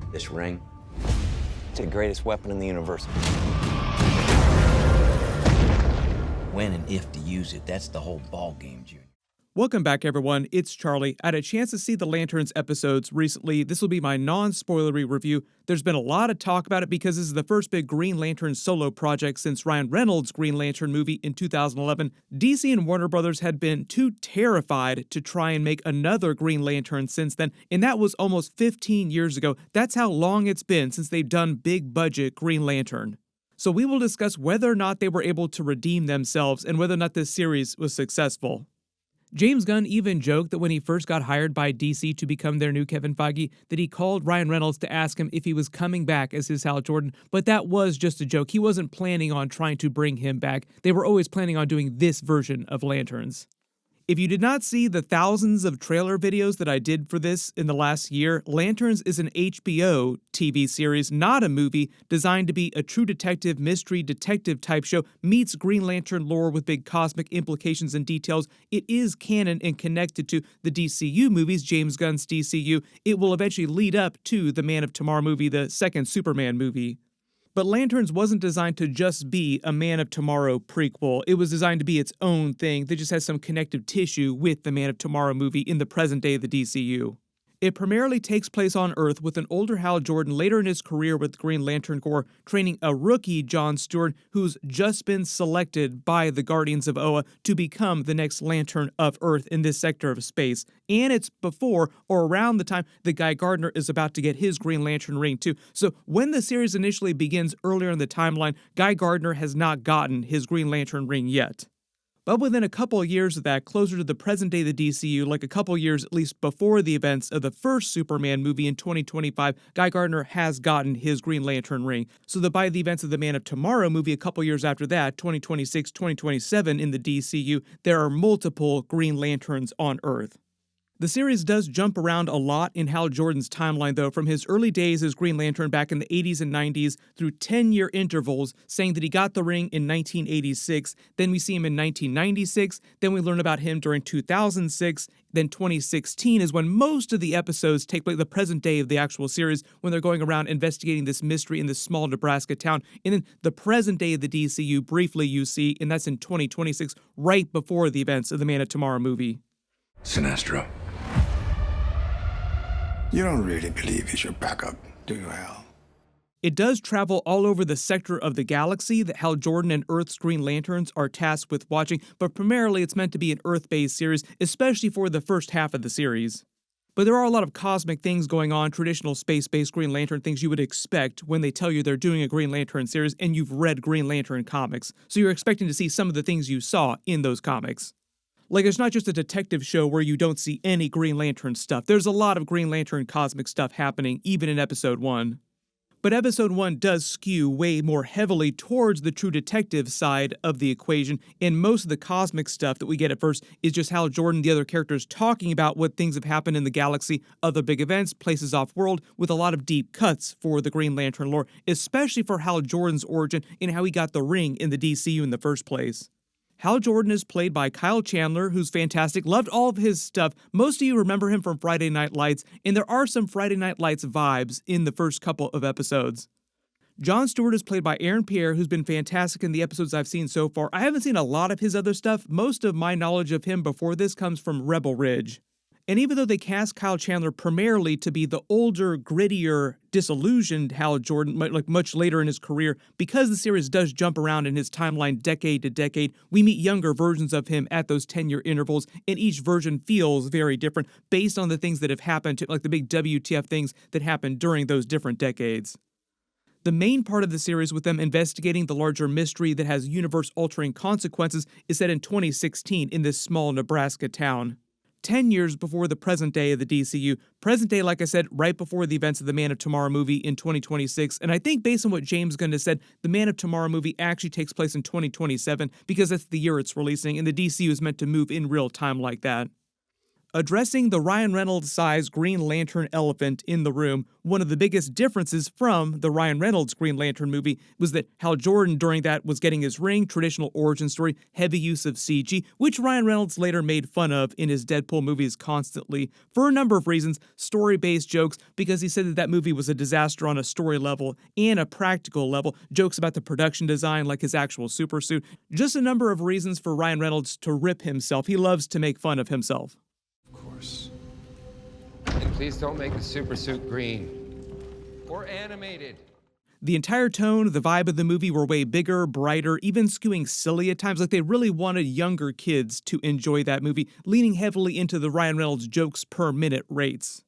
This ring, it's the greatest weapon in the universe. When and if to use it, that's the whole ball game, Junior. Welcome back, everyone. It's Charlie. I had a chance to see the Lanterns episodes recently. This will be my non-spoilery review. There's been a lot of talk about it because this is the first big Green Lantern solo project since Ryan Reynolds' Green Lantern movie in 2011. DC and Warner Brothers had been too terrified to try and make another Green Lantern since then, and that was almost 15 years ago. That's how long it's been since they've done big-budget Green Lantern. So we will discuss whether or not they were able to redeem themselves and whether or not this series was successful. James Gunn even joked that when he first got hired by DC to become their new Kevin Feige, that he called Ryan Reynolds to ask him if he was coming back as his Hal Jordan, but that was just a joke. He wasn't planning on trying to bring him back. They were always planning on doing this version of Lanterns. If you did not see the thousands of trailer videos that I did for this in the last year, Lanterns is an HBO TV series, not a movie, designed to be a true detective, mystery detective type show, meets Green Lantern lore with big cosmic implications and details. It is canon and connected to the DCU movies, James Gunn's DCU. It will eventually lead up to the Man of Tomorrow movie, the second Superman movie. But Lanterns wasn't designed to just be a Man of Tomorrow prequel. It was designed to be its own thing that just has some connective tissue with the Man of Tomorrow movie in the present day of the DCU. It primarily takes place on Earth with an older Hal Jordan later in his career with Green Lantern Corps training a rookie John Stewart who's just been selected by the Guardians of Oa to become the next Lantern of Earth in this sector of space. And it's before or around the time that Guy Gardner is about to get his Green Lantern ring too. So when the series initially begins earlier in the timeline, Guy Gardner has not gotten his Green Lantern ring yet. But within a couple of years of that, closer to the present day of the DCU, like a couple of years at least before the events of the first Superman movie in 2025, Guy Gardner has gotten his Green Lantern ring. So that by the events of the Man of Tomorrow movie a couple years after that, 2026, 2027 in the DCU, there are multiple Green Lanterns on Earth. The series does jump around a lot in Hal Jordan's timeline, though, from his early days as Green Lantern back in the 80s and 90s through 10-year intervals, saying that he got the ring in 1986, then we see him in 1996, then we learn about him during 2006, then 2016 is when most of the episodes take place, the present day of the actual series, when they're going around investigating this mystery in this small Nebraska town, and then the present day of the DCU briefly you see, and that's in 2026, right before the events of the Man of Tomorrow movie. Sinestro. You don't really believe he's your backup, do you, Hal? It does travel all over the sector of the galaxy that Hal Jordan and Earth's Green Lanterns are tasked with watching, but primarily it's meant to be an Earth-based series, especially for the first half of the series. But there are a lot of cosmic things going on, traditional space-based Green Lantern things you would expect when they tell you they're doing a Green Lantern series and you've read Green Lantern comics, so you're expecting to see some of the things you saw in those comics. Like, it's not just a detective show where you don't see any Green Lantern stuff. There's a lot of Green Lantern cosmic stuff happening, even in Episode 1. But Episode 1 does skew way more heavily towards the true detective side of the equation, and most of the cosmic stuff that we get at first is just Hal Jordan and the other characters talking about what things have happened in the galaxy, other big events, places off-world, with a lot of deep cuts for the Green Lantern lore, especially for Hal Jordan's origin and how he got the ring in the DCU in the first place. Hal Jordan is played by Kyle Chandler, who's fantastic. Loved all of his stuff. Most of you remember him from Friday Night Lights, and there are some Friday Night Lights vibes in the first couple of episodes. Jon Stewart is played by Aaron Pierre, who's been fantastic in the episodes I've seen so far. I haven't seen a lot of his other stuff. Most of my knowledge of him before this comes from Rebel Ridge. And even though they cast Kyle Chandler primarily to be the older, grittier, disillusioned Hal Jordan, like much later in his career, because the series does jump around in his timeline decade to decade, we meet younger versions of him at those 10-year intervals, and each version feels very different based on the things that have happened, like the big WTF things that happened during those different decades. The main part of the series with them investigating the larger mystery that has universe-altering consequences is set in 2016 in this small Nebraska town. 10 years before the present day of the DCU. Present day, like I said, right before the events of the Man of Tomorrow movie in 2026. And I think based on what James Gunn has said, the Man of Tomorrow movie actually takes place in 2027 because that's the year it's releasing, and the DCU is meant to move in real time like that. addressing the Ryan Reynolds-sized Green Lantern elephant in the room. One of the biggest differences from the Ryan Reynolds Green Lantern movie was that Hal Jordan during that was getting his ring, traditional origin story, heavy use of CG, which Ryan Reynolds later made fun of in his Deadpool movies constantly, for a number of reasons, story-based jokes, because he said that that movie was a disaster on a story level and a practical level, jokes about the production design like his actual supersuit, just a number of reasons for Ryan Reynolds to rip himself. He loves to make fun of himself. Of course. And please don't make the supersuit green. Or animated. The entire tone, the vibe of the movie were way bigger, brighter, even skewing silly at times, like they really wanted younger kids to enjoy that movie, leaning heavily into the Ryan Reynolds jokes per minute rates.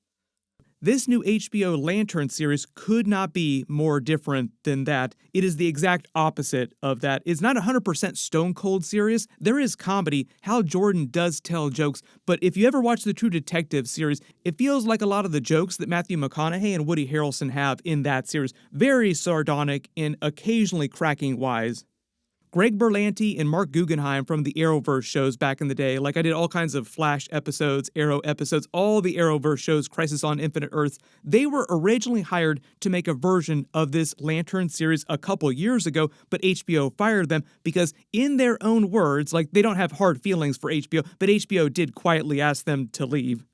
This new HBO Lantern series could not be more different than that. It is the exact opposite of that. It's not 100% stone cold serious. There is comedy. Hal Jordan does tell jokes, but if you ever watch the True Detective series, it feels like a lot of the jokes that Matthew McConaughey and Woody Harrelson have in that series. Very sardonic and occasionally cracking wise. Greg Berlanti and Mark Guggenheim from the Arrowverse shows back in the day, like I did all kinds of Flash episodes, Arrow episodes, all the Arrowverse shows, Crisis on Infinite Earths, they were originally hired to make a version of this Lantern series a couple years ago, but HBO fired them because in their own words, like they don't have hard feelings for HBO, but HBO did quietly ask them to leave.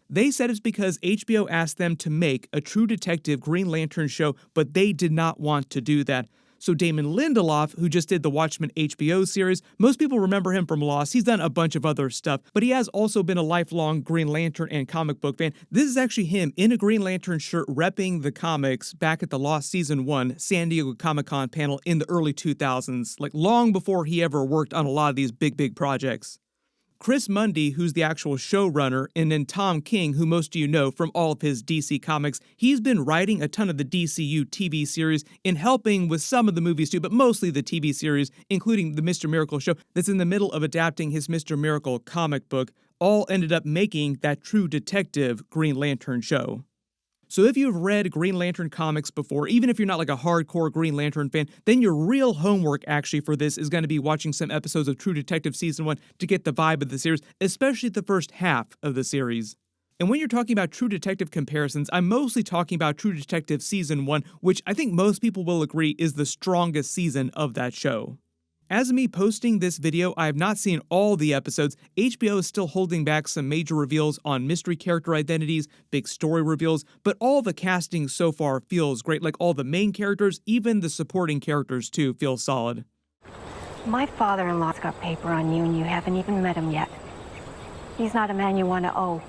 They said it's because HBO asked them to make a True Detective Green Lantern show, but they did not want to do that. So Damon Lindelof, who just did the Watchmen HBO series, most people remember him from Lost. He's done a bunch of other stuff, but he has also been a lifelong Green Lantern and comic book fan. This is actually him in a Green Lantern shirt repping the comics back at the Lost Season 1 San Diego Comic-Con panel in the early 2000s, like long before he ever worked on a lot of these big projects. Chris Mundy, who's the actual showrunner, and then Tom King, who most of you know from all of his DC comics, he's been writing a ton of the DCU TV series and helping with some of the movies too, but mostly the TV series, including the Mr. Miracle show that's in the middle of adapting his Mr. Miracle comic book, all ended up making that True Detective Green Lantern show. So if you've read Green Lantern comics before, even if you're not like a hardcore Green Lantern fan, then your real homework actually for this is going to be watching some episodes of True Detective Season 1 to get the vibe of the series, especially the first half of the series. And when you're talking about True Detective comparisons, I'm mostly talking about True Detective Season 1, which I think most people will agree is the strongest season of that show. As of me posting this video, I have not seen all the episodes. HBO is still holding back some major reveals on mystery character identities, big story reveals, but all the casting so far feels great. Like all the main characters, even the supporting characters too, feel solid. My father-in-law's got paper on you and you haven't even met him yet. He's not a man you want to owe.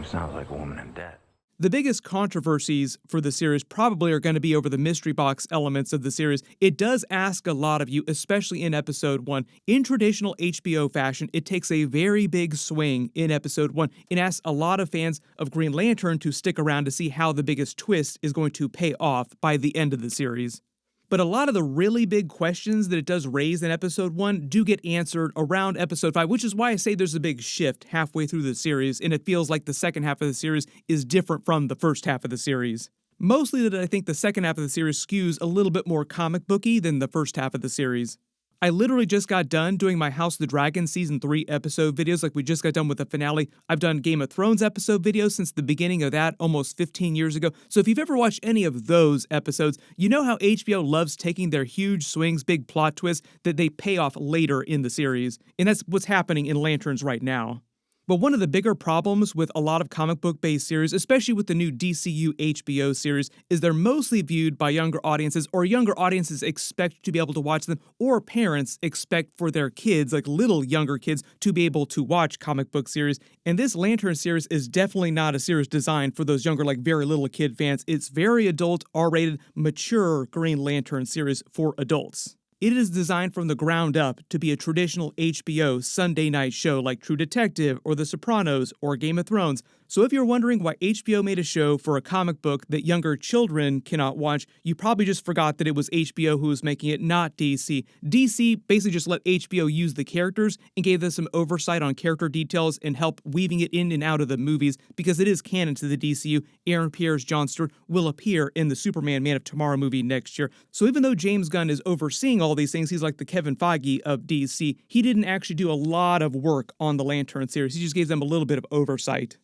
Sounds like a woman in debt. The biggest controversies for the series probably are going to be over the mystery box elements of the series. It does ask a lot of you, especially in episode 1. In traditional HBO fashion, it takes a very big swing in episode 1 and asks a lot of fans of Green Lantern to stick around to see how the biggest twist is going to pay off by the end of the series. But a lot of the really big questions that it does raise in episode 1 do get answered around episode 5, which is why I say there's a big shift halfway through the series, and it feels like the second half of the series is different from the first half of the series. Mostly that I think the second half of the series skews a little bit more comic booky than the first half of the series. I literally just got done doing my House of the Dragon Season 3 episode videos, like we just got done with the finale. I've done Game of Thrones episode videos since the beginning of that, almost 15 years ago. So if you've ever watched any of those episodes, you know how HBO loves taking their huge swings, big plot twists that they pay off later in the series. And that's what's happening in Lanterns right now. But one of the bigger problems with a lot of comic book-based series, especially with the new DCU HBO series, is they're mostly viewed by younger audiences, or younger audiences expect to be able to watch them, or parents expect for their kids, like little younger kids, to be able to watch comic book series. And this Lantern series is definitely not a series designed for those younger, like very little kid fans. It's very adult, R-rated, mature Green Lantern series for adults. It is designed from the ground up to be a traditional HBO Sunday night show like True Detective or The Sopranos or Game of Thrones, So if you're wondering why HBO made a show for a comic book that younger children cannot watch, you probably just forgot that it was HBO who was making it, not DC. DC basically just let HBO use the characters and gave them some oversight on character details and help weaving it in and out of the movies because it is canon to the DCU. Aaron Pierre's Jon Stewart will appear in the Superman Man of Tomorrow movie next year. So even though James Gunn is overseeing all these things, he's like the Kevin Feige of DC, he didn't actually do a lot of work on the Lantern series. He just gave them a little bit of oversight.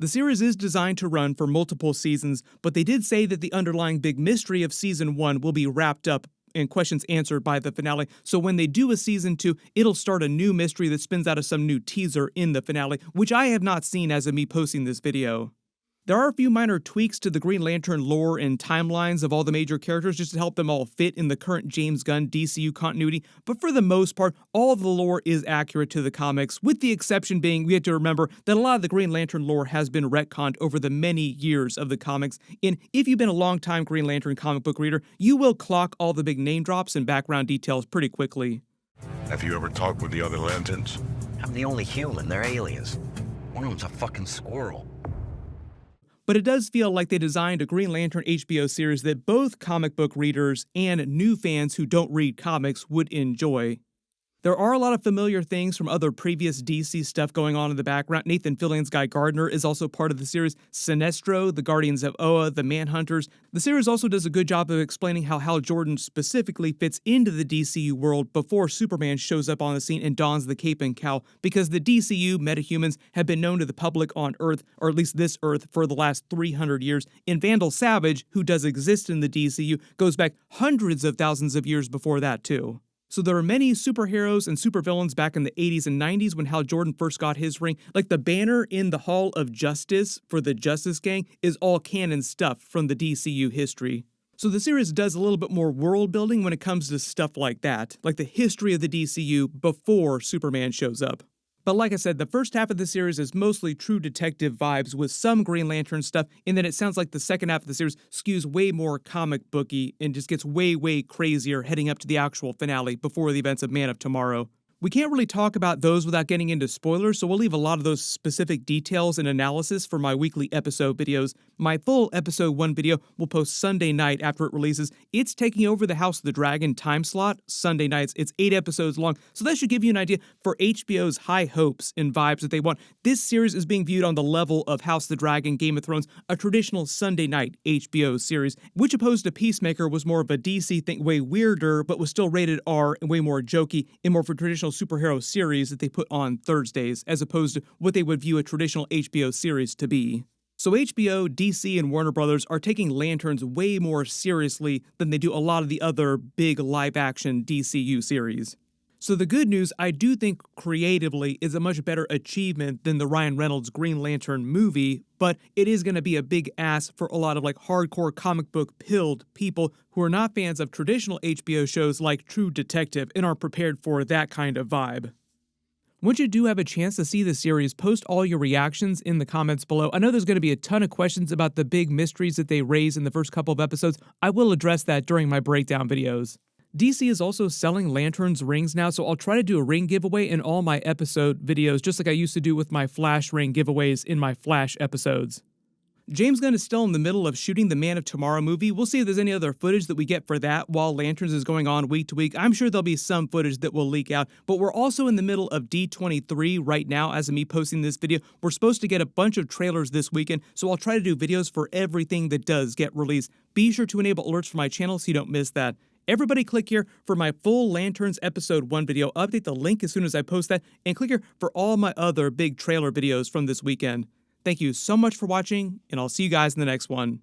The series is designed to run for multiple seasons, but they did say that the underlying big mystery of season 1 will be wrapped up and questions answered by the finale. So when they do a season 2, it'll start a new mystery that spins out of some new teaser in the finale, which I have not seen as of me posting this video. There are a few minor tweaks to the Green Lantern lore and timelines of all the major characters just to help them all fit in the current James Gunn DCU continuity, but for the most part, all of the lore is accurate to the comics, with the exception being we have to remember that a lot of the Green Lantern lore has been retconned over the many years of the comics, and if you've been a long-time Green Lantern comic book reader, you will clock all the big name drops and background details pretty quickly. Have you ever talked with the other Lanterns? I'm the only human. They're aliens. One of them's a fucking squirrel. But it does feel like they designed a Green Lantern HBO series that both comic book readers and new fans who don't read comics would enjoy. There are a lot of familiar things from other previous DC stuff going on in the background. Nathan Fillion's Guy Gardner is also part of the series. Sinestro, the Guardians of Oa, the Manhunters. The series also does a good job of explaining how Hal Jordan specifically fits into the DCU world before Superman shows up on the scene and dons the cape and cowl, because the DCU metahumans have been known to the public on Earth, or at least this Earth, for the last 300 years. And Vandal Savage, who does exist in the DCU, goes back hundreds of thousands of years before that too. So there are many superheroes and supervillains back in the 80s and 90s when Hal Jordan first got his ring. Like the banner in the Hall of Justice for the Justice Gang is all canon stuff from the DCU history. So the series does a little bit more world building when it comes to stuff like that, like the history of the DCU before Superman shows up. But like I said, the first half of the series is mostly true detective vibes with some Green Lantern stuff, and then it sounds like the second half of the series skews way more comic booky and just gets way, way crazier heading up to the actual finale before the events of Man of Tomorrow. We can't really talk about those without getting into spoilers, so we'll leave a lot of those specific details and analysis for my weekly episode videos. My full episode 1 video will post Sunday night after it releases. It's taking over the House of the Dragon time slot Sunday nights. It's 8 episodes long, so that should give you an idea for HBO's high hopes and vibes that they want. This series is being viewed on the level of House of the Dragon, Game of Thrones, a traditional Sunday night HBO series, which opposed to Peacemaker was more of a DC thing, way weirder, but was still rated R and way more jokey and more for traditional superhero series that they put on Thursdays, as opposed to what they would view a traditional HBO series to be. So HBO, DC, and Warner Brothers are taking Lanterns way more seriously than they do a lot of the other big live-action DCU series. So the good news, I do think creatively, is a much better achievement than the Ryan Reynolds Green Lantern movie, but it is going to be a big ask for a lot of hardcore comic book pilled people who are not fans of traditional HBO shows like True Detective and are prepared for that kind of vibe. Once you do have a chance to see the series, post all your reactions in the comments below. I know there's going to be a ton of questions about the big mysteries that they raise in the first couple of episodes. I will address that during my breakdown videos. DC is also selling Lanterns rings now, so I'll try to do a ring giveaway in all my episode videos, just like I used to do with my Flash ring giveaways in my Flash episodes. James Gunn is still in the middle of shooting the Man of Tomorrow movie. We'll see if there's any other footage that we get for that while Lanterns is going on week to week. I'm sure there'll be some footage that will leak out, but we're also in the middle of D23 right now as of me posting this video. We're supposed to get a bunch of trailers this weekend, so I'll try to do videos for everything that does get released. Be sure to enable alerts for my channel so you don't miss that. Everybody click here for my full Lanterns Episode 1 video. I'll update the link as soon as I post that, and click here for all my other big trailer videos from this weekend. Thank you so much for watching, and I'll see you guys in the next one.